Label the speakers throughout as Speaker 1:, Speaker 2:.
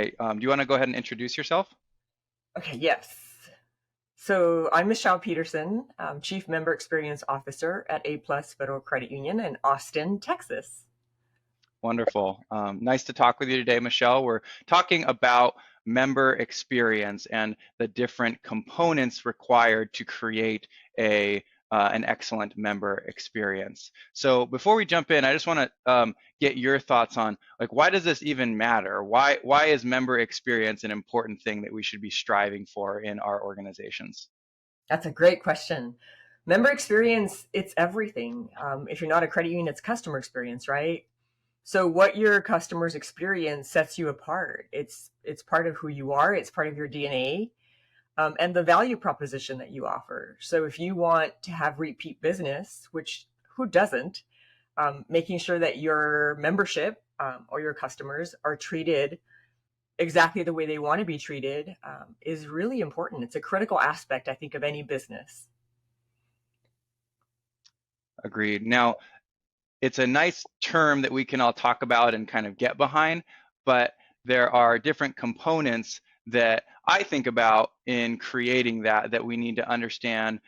Speaker 1: right. Do you want to go ahead and introduce yourself?
Speaker 2: Okay, yes. So I'm Michelle Peterson, Chief Member Experience Officer at A Plus Federal Credit Union in Austin, Texas.
Speaker 1: Wonderful. Nice to talk with you today, Michelle. We're talking about member experience and the different components required to create an excellent member experience. So before we jump in, I just want to get your thoughts on like why does this even matter? Why is member experience an important thing that we should be striving for in our organizations?
Speaker 2: That's a great question. Member experience, it's everything. If you're not a credit union, it's customer experience, right? So what your customers experience sets you apart. It's part of who you are. It's part of your DNA. And the value proposition that you offer. So if you want to have repeat business, which who doesn't, making sure that your membership or your customers are treated exactly the way they want to be treated is really important. It's a critical aspect, I think, of any business.
Speaker 1: Agreed. Now, it's a nice term that we can all talk about and kind of get behind, but there are different components that I think about in creating that we need to understand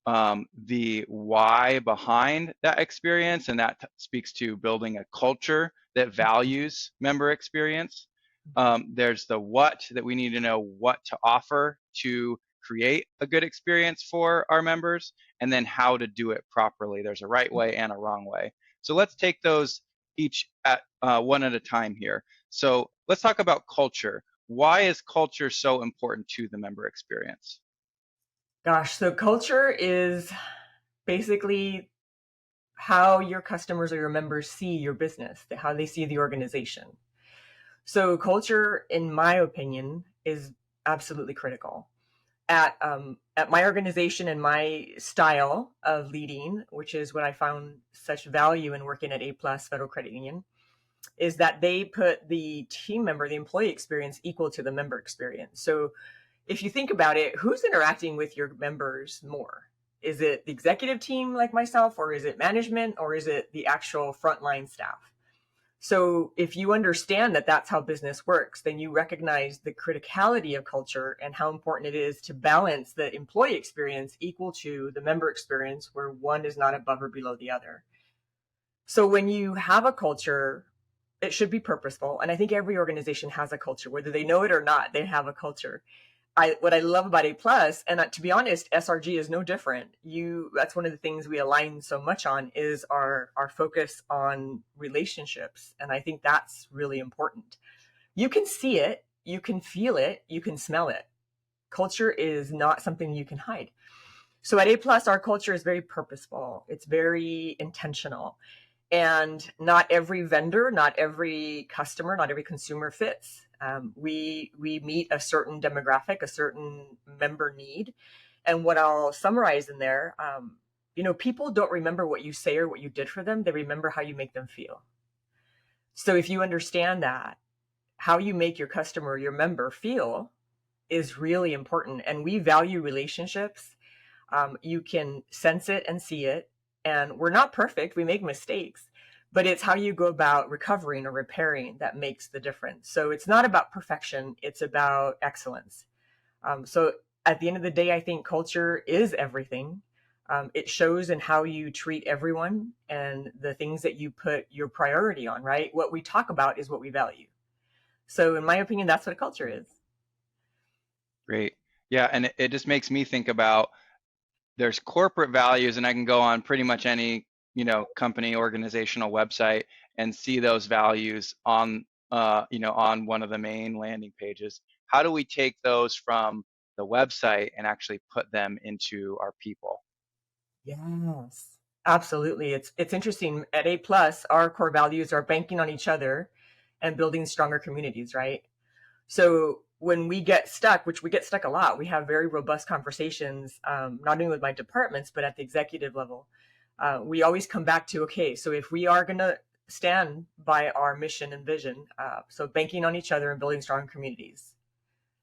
Speaker 1: the why behind that experience, and that speaks to building a culture that values member experience. There's the what that we need to know what to offer to create a good experience for our members, and then how to do it properly. There's a right way and a wrong way. So let's take those each at one at a time here. So let's talk about culture. Why is culture so important to the member experience?
Speaker 2: Gosh, so culture is basically how your customers or your members see your business, how they see the organization. So culture, in my opinion, is absolutely critical. At my organization and my style of leading, which is what I found such value in working at A Plus Federal Credit Union, is that they put the team member, the employee experience equal to the member experience. So if you think about it, who's interacting with your members more? Is it the executive team like myself, or is it management, or is it the actual frontline staff? So if you understand that that's how business works, then you recognize the criticality of culture and how important it is to balance the employee experience equal to the member experience, where one is not above or below the other. So when you have a culture, it should be purposeful. And I think every organization has a culture, whether they know it or not, they have a culture. What I love about A Plus, and to be honest, SRG is no different. That's one of the things we align so much on is our focus on relationships, and I think that's really important. You can see it, you can feel it, you can smell it. Culture is not something you can hide. So at A Plus, our culture is very purposeful. It's very intentional, and not every vendor, not every customer, not every consumer fits. We meet a certain demographic, a certain member need, and what I'll summarize in there, people don't remember what you say or what you did for them; they remember how you make them feel. So if you understand that, how you make your customer, your member feel, is really important, and we value relationships. You can sense it and see it, and we're not perfect. We make mistakes, but it's how you go about recovering or repairing that makes the difference. So it's not about perfection, it's about excellence. So at the end of the day, I think culture is everything. It shows in how you treat everyone and the things that you put your priority on, right? What we talk about is what we value. So in my opinion, that's what a culture is.
Speaker 1: Great. Yeah, and it just makes me think about there's corporate values, and I can go on pretty much any, company organizational website and see those values on, on one of the main landing pages. How do we take those from the website and actually put them into our people?
Speaker 2: Yes, absolutely. It's interesting. At A Plus, our core values are banking on each other and building stronger communities, right? So when we get stuck, which we get stuck a lot, we have very robust conversations, not only with my departments, but at the executive level. We always come back to, okay, so if we are going to stand by our mission and vision, so banking on each other and building strong communities,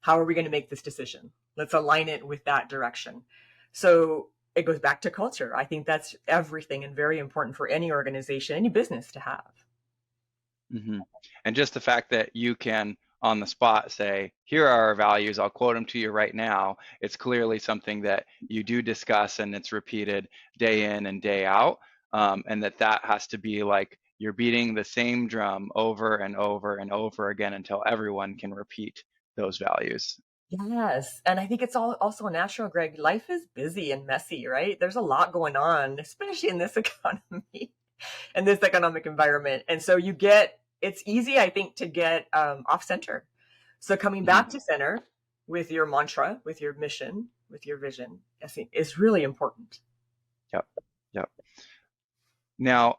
Speaker 2: how are we going to make this decision? Let's align it with that direction. So it goes back to culture. I think that's everything and very important for any organization, any business to have.
Speaker 1: Hmm. And just the fact that you can on the spot say, here are our values. I'll quote them to you right now. It's clearly something that you do discuss and it's repeated day in and day out. And that has to be like you're beating the same drum over and over and over again until everyone can repeat those values.
Speaker 2: Yes. And I think it's also natural, Greg. Life is busy and messy, right? There's a lot going on, especially in this economy and this economic environment. And so it's easy, I think, to get off center. So coming back
Speaker 1: Mm-hmm.
Speaker 2: to center with your mantra, with your mission, with your vision, I think is really important.
Speaker 1: Yep. Yep. Now,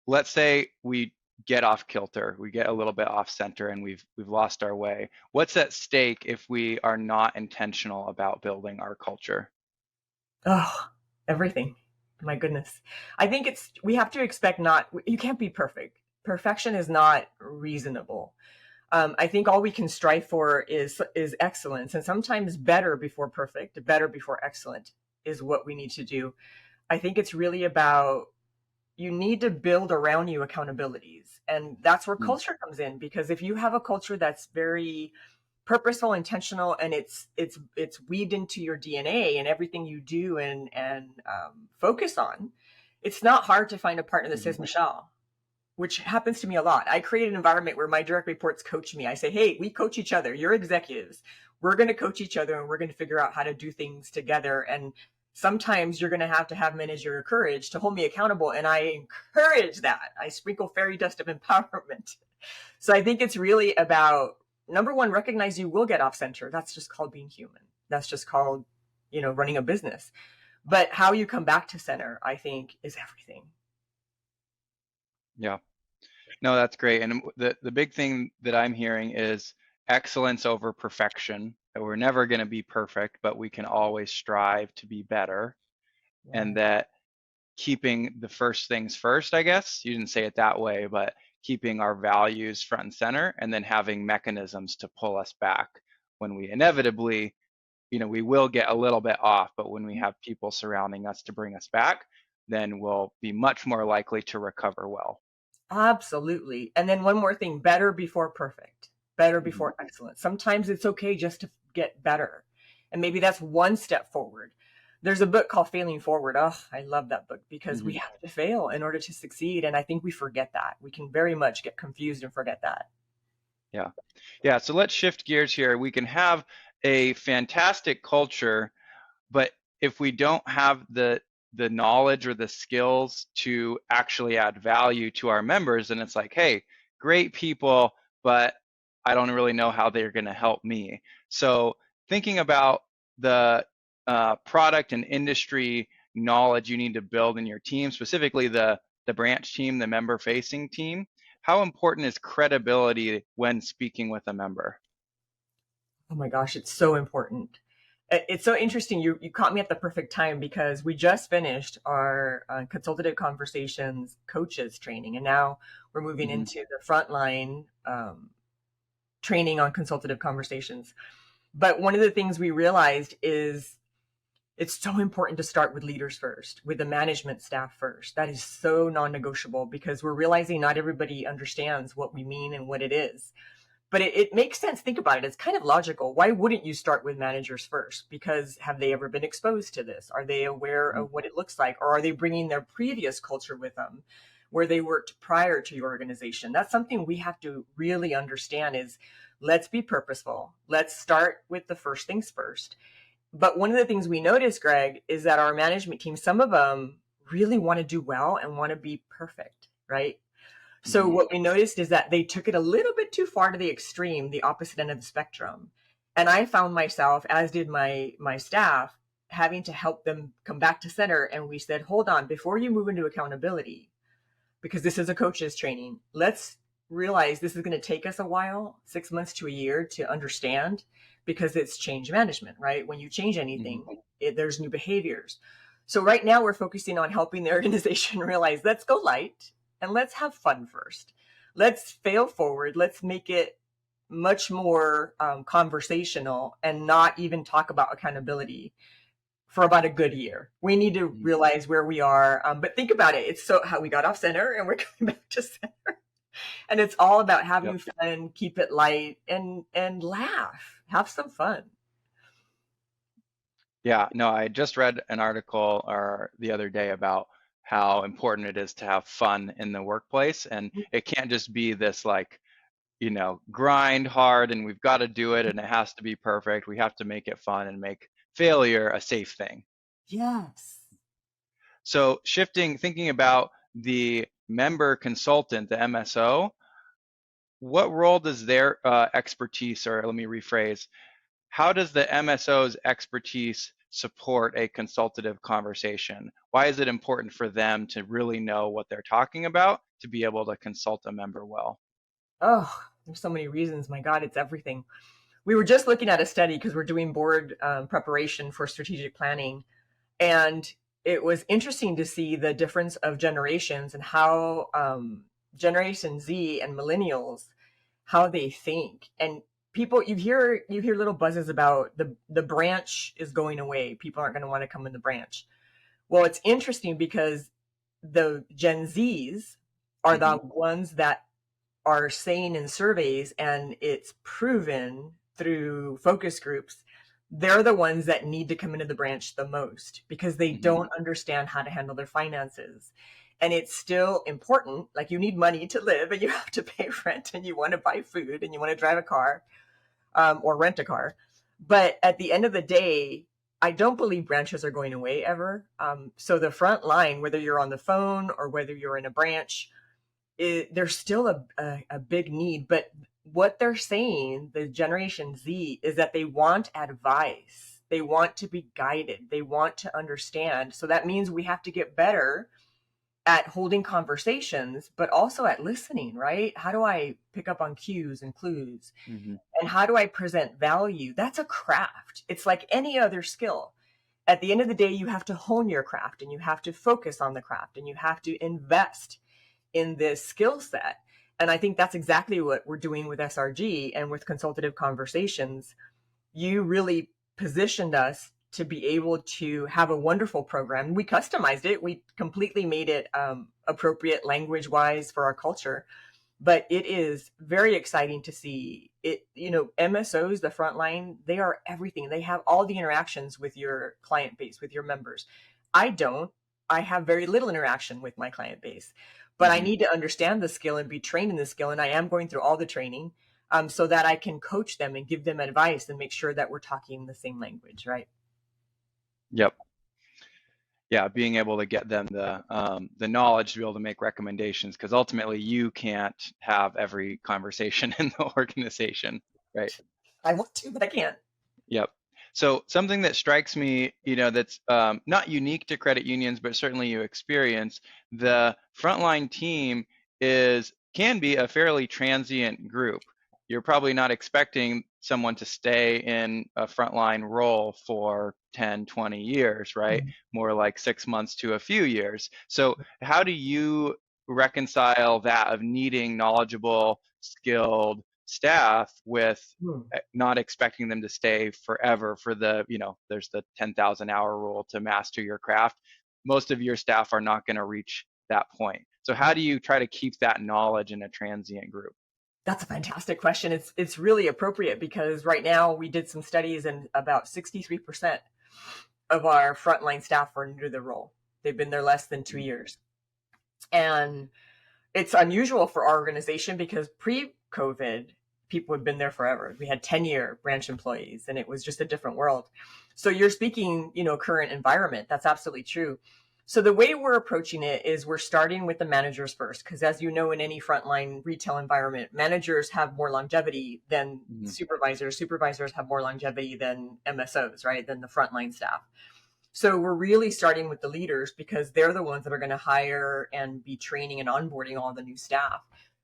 Speaker 1: let's say we get off kilter, we get a little bit off center, and we've lost our way. What's at stake if we are not intentional about building our culture?
Speaker 2: Oh, everything. My goodness. I think we have to expect you can't be perfect. Perfection is not reasonable. I think all we can strive for is excellence, and sometimes better before perfect, better before excellent is what we need to do. I think it's really about you need to build around you accountabilities, and that's where
Speaker 1: Mm.
Speaker 2: culture comes in. Because if you have a culture that's very purposeful, intentional, and it's weaved into your DNA and everything you do and focus on, it's not hard to find a partner that
Speaker 1: Mhm.
Speaker 2: says, Michelle, which happens to me a lot. I create an environment where my direct reports coach me. I say, hey, we coach each other. You're executives. We're going to coach each other and we're going to figure out how to do things together. And sometimes you're going to have managerial courage to hold me accountable. And I encourage that. I sprinkle fairy dust of empowerment. So I think it's really about, number one, recognize you will get off center. That's just called being human. That's just called, running a business. But how you come back to center, I think, is everything.
Speaker 1: Yeah. No, that's great. And the big thing that I'm hearing is excellence over perfection. That we're never going to be perfect, but we can always strive to be better. And
Speaker 2: Yes.
Speaker 1: that keeping the first things first, I guess you didn't say it that way, but keeping our values front and center, and then having mechanisms to pull us back when we inevitably, we will get a little bit off, but when we have people surrounding us to bring us back, then we'll be much more likely to recover well.
Speaker 2: Absolutely. And then one more thing, better before perfect, better
Speaker 1: Mhm.
Speaker 2: before excellent. Sometimes it's okay just to get better. And maybe that's one step forward. There's a book called Failing Forward. Oh, I love that book because we
Speaker 1: Mhm.
Speaker 2: have to fail in order to succeed. And I think we forget that. We can very much get confused and forget that.
Speaker 1: Yeah. Yeah. So let's shift gears here. We can have a fantastic culture, but if we don't have the knowledge or the skills to actually add value to our members, then it's like, hey, great people, but I don't really know how they're going to help me. So thinking about the product and industry knowledge you need to build in your team, specifically the branch team, the member facing team, how important is credibility when speaking with a member?
Speaker 2: Oh my gosh, it's so important. It's so interesting. You caught me at the perfect time because we just finished our consultative conversations coaches training, and now we're moving
Speaker 1: Hmm.
Speaker 2: into the frontline training on consultative conversations. But one of the things we realized is it's so important to start with leaders first, with the management staff first. That is so non-negotiable because we're realizing not everybody understands what we mean and what it is. But it makes sense. Think about it. It's kind of logical. Why wouldn't you start with managers first? Because have they ever been exposed to this? Are they aware of what it looks like? Or are they bringing their previous culture with them where they worked prior to your organization? That's something we have to really understand is let's be purposeful. Let's start with the first things first. But one of the things we noticed, Greg, is that our management team, some of them really want to do well and want to be perfect, right? So
Speaker 1: Hmm.
Speaker 2: what we noticed is that they took it a little bit too far to the extreme, the opposite end of the spectrum. And I found myself, as did my staff, having to help them come back to center. And we said, hold on, before you move into accountability, because this is a coach's training, let's realize this is going to take us a while, 6 months to a year to understand, because it's change management, right? When you change
Speaker 1: Hmm.
Speaker 2: anything, there's new behaviors. So right now we're focusing on helping the organization realize let's go light and let's have fun first. Let's fail forward. Let's make it much more conversational and not even talk about accountability for about a good year. We need to
Speaker 1: Hmm.
Speaker 2: realize where we are. But think about it. It's so how we got off center and we're coming back to center. And it's all about
Speaker 1: Yep.
Speaker 2: having fun, keep it light, and laugh, have some fun.
Speaker 1: Yeah, no, I just read an article or the other day about how important it is to have fun in the workplace, and it can't just be this like, grind hard and we've got to do it and it has to be perfect. We have to make it fun and make failure a safe thing.
Speaker 2: Yes.
Speaker 1: So thinking about the member consultant, the MSO, what role does their expertise, or let me rephrase, how does the MSO's expertise support a consultative conversation? Why is it important for them to really know what they're talking about to be able to consult a member well?
Speaker 2: Oh, there's so many reasons. My God, it's everything. We were just looking at a study because we're doing board preparation for strategic planning. And it was interesting to see the difference of generations and how Generation Z and millennials, how they think. And people, you hear little buzzes about the branch is going away. People aren't going to want to come in the branch. Well, it's interesting because the Gen Zs are
Speaker 1: Mm-hmm.
Speaker 2: the ones that are saying in surveys, and it's proven through focus groups, they're the ones that need to come into the branch the most because they
Speaker 1: Mm-hmm.
Speaker 2: don't understand how to handle their finances. And it's still important. Like, you need money to live, and you have to pay rent, and you want to buy food, and you want to drive a car, or rent a car. But at the end of the day, I don't believe branches are going away ever. So the front line, whether you're on the phone or whether you're in a branch, there's still a big need. But what they're saying, the Generation Z, is that they want advice. They want to be guided. They want to understand. So that means we have to get better at holding conversations, but also at listening, right? How do I pick up on cues and clues?
Speaker 1: Mm-hmm.
Speaker 2: And how do I present value? That's a craft. It's like any other skill. At the end of the day, you have to hone your craft, and you have to focus on the craft, and you have to invest in this skill set. And I think that's exactly what we're doing with SRG and with consultative conversations. You really positioned us to be able to have a wonderful program. We customized it. We completely made it appropriate language wise for our culture. But it is very exciting to see it. MSOs, the frontline, they are everything. They have all the interactions with your client base, with your members. I don't. I have very little interaction with my client base, but I
Speaker 1: Mm-hmm.
Speaker 2: need to understand the skill and be trained in the skill. And I am going through all the training, so that I can coach them and give them advice and make sure that we're talking the same language, right?
Speaker 1: Yep. Yeah, being able to get them the knowledge to be able to make recommendations, because ultimately you can't have every conversation in the organization, right?
Speaker 2: I want to, but I can't.
Speaker 1: Yep. So something that strikes me, that's not unique to credit unions, but certainly you experience, the frontline team can be a fairly transient group. You're probably not expecting someone to stay in a frontline role for 10, 20 years, right? More like 6 months to a few years. So how do you reconcile that of needing knowledgeable, skilled staff with
Speaker 2: Hmm.
Speaker 1: not expecting them to stay forever for there's the 10,000 hour rule to master your craft. Most of your staff are not going to reach that point. So how do you try to keep that knowledge in a transient group?
Speaker 2: That's a fantastic question. It's really appropriate because right now we did some studies, and about 63% of our frontline staff are new to the role. They've been there less than 2 years. And it's unusual for our organization because pre-COVID, people had been there forever. We had 10-year branch employees, and it was just a different world. So you're speaking, current environment. That's absolutely true. So the way we're approaching it is we're starting with the managers first, because as you know, in any frontline retail environment, managers have more longevity than
Speaker 1: Mm-hmm.
Speaker 2: supervisors. Supervisors have more longevity than MSOs, right? Than the frontline staff. So we're really starting with the leaders because they're the ones that are going to hire and be training and onboarding all the new staff.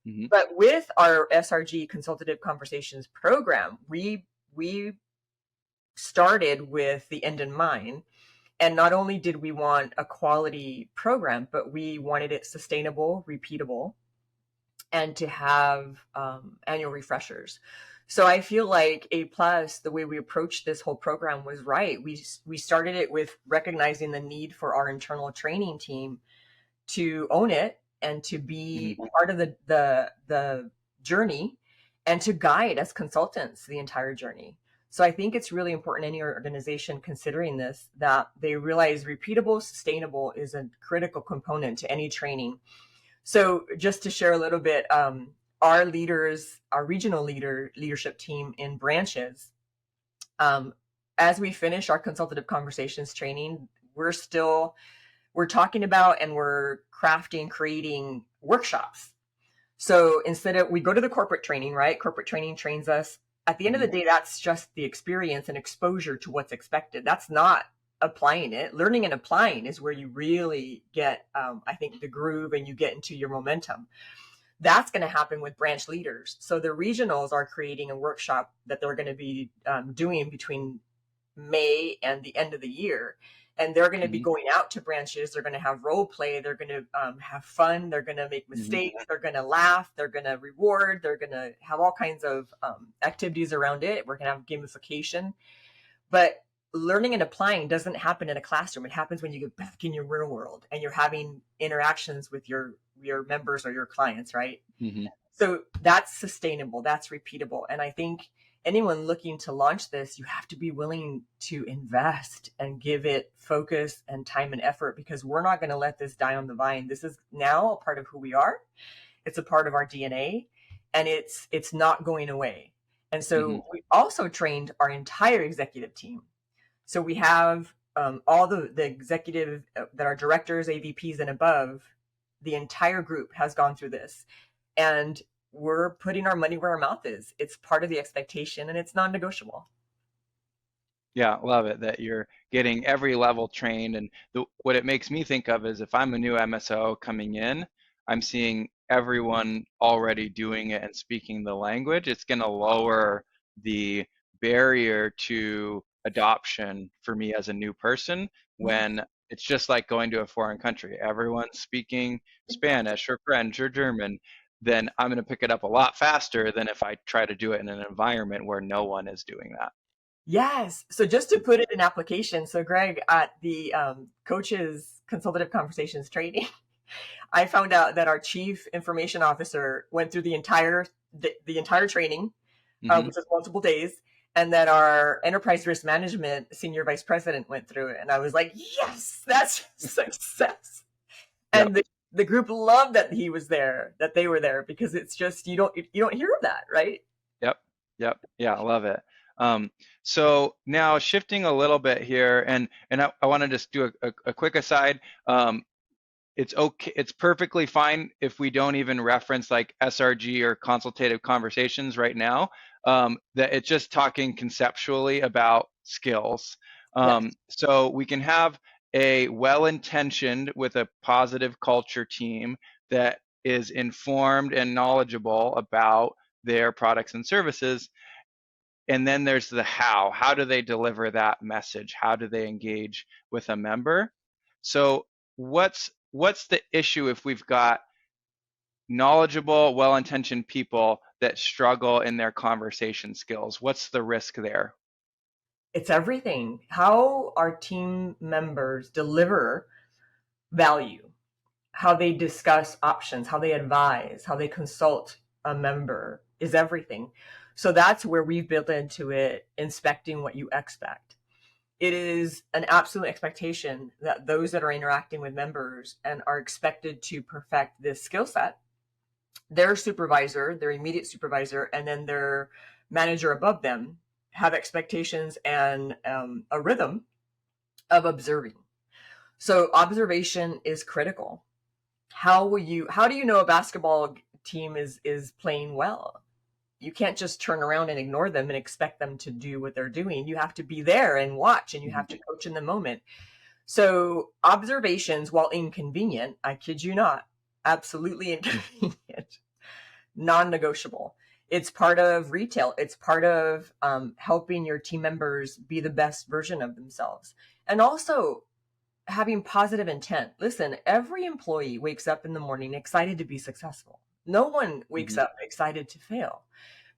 Speaker 1: Mm-hmm.
Speaker 2: But with our SRG Consultative Conversations program, we started with the end in mind. And not only did we want a quality program, but we wanted it sustainable, repeatable, and to have annual refreshers. So I feel like A plus, the way we approached this whole program was right. We started it with recognizing the need for our internal training team to own it and to be
Speaker 1: Mhm.
Speaker 2: part of the journey and to guide as consultants the entire journey. So I think it's really important any organization considering this that they realize repeatable, sustainable is a critical component to any training. So just to share a little bit, our leaders, our regional leadership team in branches, um, as we finish our consultative conversations training, we're talking about and we're crafting, creating workshops. So instead of, we go to the corporate training, right? Corporate training trains us. At the end of the
Speaker 1: Mhm.
Speaker 2: day, that's just the experience and exposure to what's expected. That's not applying it. Learning and applying is where you really get, I think, the groove and you get into your momentum. That's going to happen with branch leaders. So the regionals are creating a workshop that they're going to be doing between May and the end of the year. And they're going to be
Speaker 1: Mhm.
Speaker 2: going out to branches. They're going to have role play. They're going to have fun. They're going to make
Speaker 1: Mhm.
Speaker 2: mistakes. They're going to laugh. They're going to reward. They're going to have all kinds of activities around it. We're going to have gamification. But learning and applying doesn't happen in a classroom. It happens when you get back in your real world and you're having interactions with your members or your clients, right?
Speaker 1: Mhm.
Speaker 2: So that's sustainable, that's repeatable. And I think anyone looking to launch this, you have to be willing to invest and give it focus and time and effort because we're not going to let this die on the vine. This is now a part of who we are. It's a part of our DNA and it's not going away. And
Speaker 1: Mhm.
Speaker 2: so we also trained our entire executive team. So we have all the executive that are directors, AVPs, and above. The entire group has gone through this, and we're putting our money where our mouth is. It's part of the expectation, and it's non-negotiable.
Speaker 1: Yeah, love it that you're getting every level trained. And what it makes me think of is if I'm a new MSO coming in, I'm seeing everyone already doing it and speaking the language. It's going to lower the barrier to adoption for me as a new person
Speaker 2: Yeah,
Speaker 1: when it's just like going to a foreign country. Everyone's speaking
Speaker 2: exactly.
Speaker 1: Spanish or French or German. Then I'm going to pick it up a lot faster than if I try to do it in an environment where no one is doing that.
Speaker 2: Yes. So just to put it in application, so Greg, at the coaches consultative conversations training, I found out that our chief information officer went through the entire training,
Speaker 1: Hmm.
Speaker 2: which was multiple days, and that our enterprise risk management senior vice president went through it. And I was like, yes, that's success.
Speaker 1: Yep.
Speaker 2: And the group loved that he was there, that they were there, because it's just you don't hear of that, right?
Speaker 1: Yep. Yep. Yeah, I love it. Um, so now shifting a little bit here, and I want to just do a quick aside. It's okay. It's perfectly fine if we don't even reference like SRG or consultative conversations right now. That it's just talking conceptually about skills.
Speaker 2: Yes.
Speaker 1: So we can have a well-intentioned with a positive culture team that is informed and knowledgeable about their products and services. And then there's the how. How do they deliver that message? How do they engage with a member? So what's the issue if we've got knowledgeable, well-intentioned people that struggle in their conversation skills? What's the risk there?
Speaker 2: It's everything. How our team members deliver value, how they discuss options, how they advise, how they consult a member is everything. So that's where we've built into it inspecting what you expect. It is an absolute expectation that those that are interacting with members and are expected to perfect this skill set, their supervisor, their immediate supervisor, and then their manager above them have expectations and a rhythm of observing. So observation is critical. How do you know a basketball team is playing well? You can't just turn around and ignore them and expect them to do what they're doing. You have to be there and watch, and you have to
Speaker 1: Mhm.
Speaker 2: coach in the moment. So observations, while inconvenient, I kid you not, absolutely inconvenient, non-negotiable. It's part of retail. It's part of helping your team members be the best version of themselves, and also having positive intent. Listen, every employee wakes up in the morning excited to be successful. No one wakes
Speaker 1: Mhm.
Speaker 2: up excited to fail.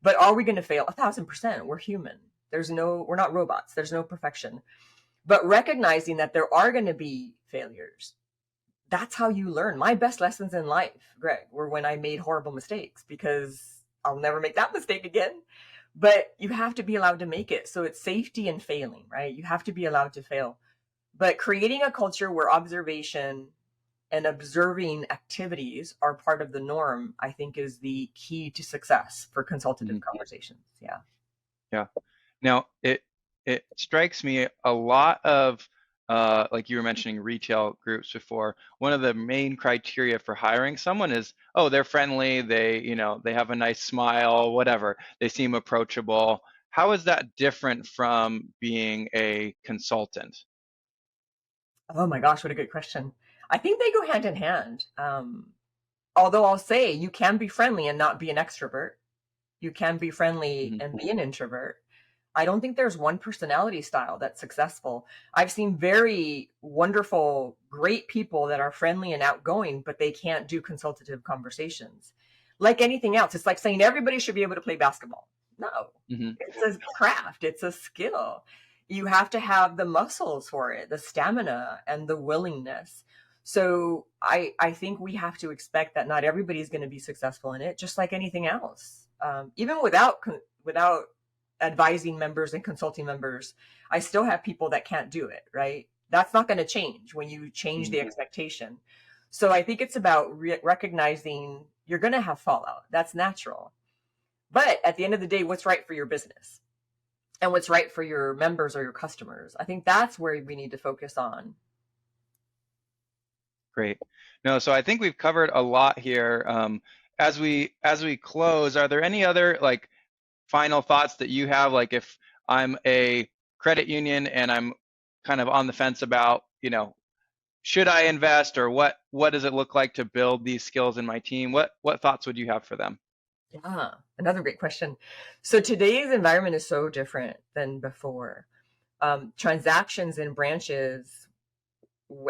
Speaker 2: But are we going to fail? 1,000%. We're human. We're not robots. There's no perfection. But recognizing that there are going to be failures, that's how you learn. My best lessons in life, Greg, were when I made horrible mistakes, because I'll never make that mistake again. But you have to be allowed to make it. So it's safety and failing, right? You have to be allowed to fail. But creating a culture where observation and observing activities are part of the norm, I think, is the key to success for consultative
Speaker 1: Mhm.
Speaker 2: conversations. Yeah.
Speaker 1: Yeah. Now, it strikes me a lot of like you were mentioning retail groups before. One of the main criteria for hiring someone is, oh, they're friendly, they have a nice smile, whatever. They seem approachable. How is that different from being a consultant?
Speaker 2: Oh my gosh, what a good question. I think they go hand in hand. Although I'll say you can be friendly and not be an extrovert. You can be friendly
Speaker 1: Hmm.
Speaker 2: and be an introvert. I don't think there's one personality style that's successful. I've seen very wonderful, great people that are friendly and outgoing, but they can't do consultative conversations. Like anything else, it's like saying everybody should be able to play basketball. No,
Speaker 1: Hmm.
Speaker 2: it's a craft, it's a skill. You have to have the muscles for it, the stamina and the willingness. So I think we have to expect that not everybody's going to be successful in it, just like anything else. Even without advising members and consulting members, I still have people that can't do it, right? That's not going to change when you change
Speaker 1: Hmm.
Speaker 2: the expectation. So I think it's about recognizing you're going to have fallout. That's natural. But at the end of the day, what's right for your business and what's right for your members or your customers? I think that's where we need to focus on.
Speaker 1: Great. No, so I think we've covered a lot here. As we close, are there any other like final thoughts that you have? Like if I'm a credit union and I'm kind of on the fence about, should I invest, or what does it look like to build these skills in my team? What thoughts would you have for them?
Speaker 2: Yeah, another great question. So today's environment is so different than before. Transactions in branches,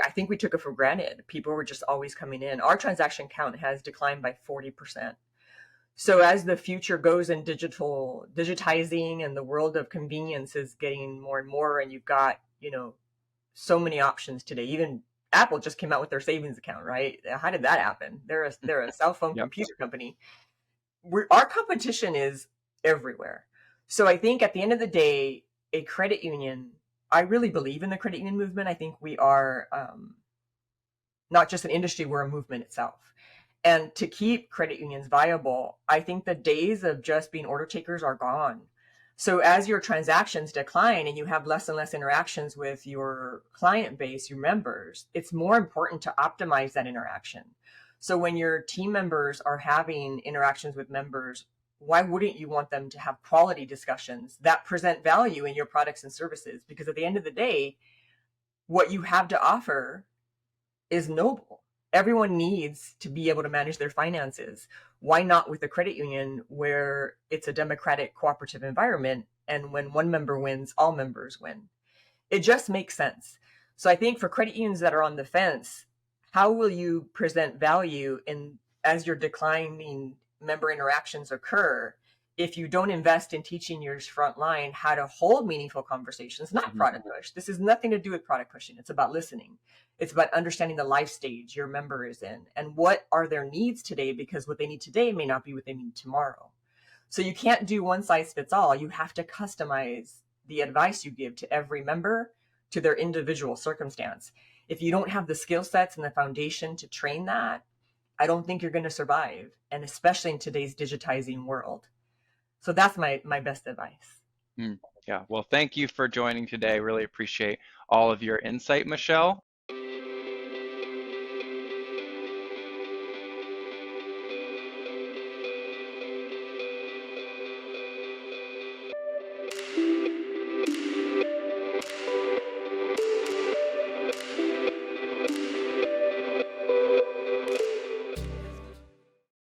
Speaker 2: I think we took it for granted. People were just always coming in. Our transaction count has declined by 40%. So as the future goes in digitizing and the world of convenience is getting more and more, and you've got, so many options today. Even Apple just came out with their savings account, right? How did that happen? They're a cell phone
Speaker 1: Yep.
Speaker 2: computer company. Our competition is everywhere. So I think at the end of the day, a credit union, I really believe in the credit union movement. I think we are not just an industry, we're a movement itself. And to keep credit unions viable, I think the days of just being order takers are gone. So as your transactions decline and you have less and less interactions with your client base, your members, it's more important to optimize that interaction. So when your team members are having interactions with members, why wouldn't you want them to have quality discussions that present value in your products and services? Because at the end of the day, what you have to offer is noble. Everyone needs to be able to manage their finances. Why not with a credit union where it's a democratic cooperative environment, and when one member wins, all members win? It just makes sense. So I think for credit unions that are on the fence, how will you present value in as your declining member interactions occur if you don't invest in teaching your front line how to hold meaningful conversations, not
Speaker 1: Hmm.
Speaker 2: product push. This has nothing to do with product pushing. It's about listening. It's about understanding the life stage your member is in and what are their needs today, because what they need today may not be what they need tomorrow. So you can't do one size fits all. You have to customize the advice you give to every member to their individual circumstance. If you don't have the skill sets and the foundation to train that, I don't think you're going to survive, and especially in today's digitizing world. So that's my best advice.
Speaker 1: Mm, yeah. Well, thank you for joining today. Really appreciate all of your insight, Michelle.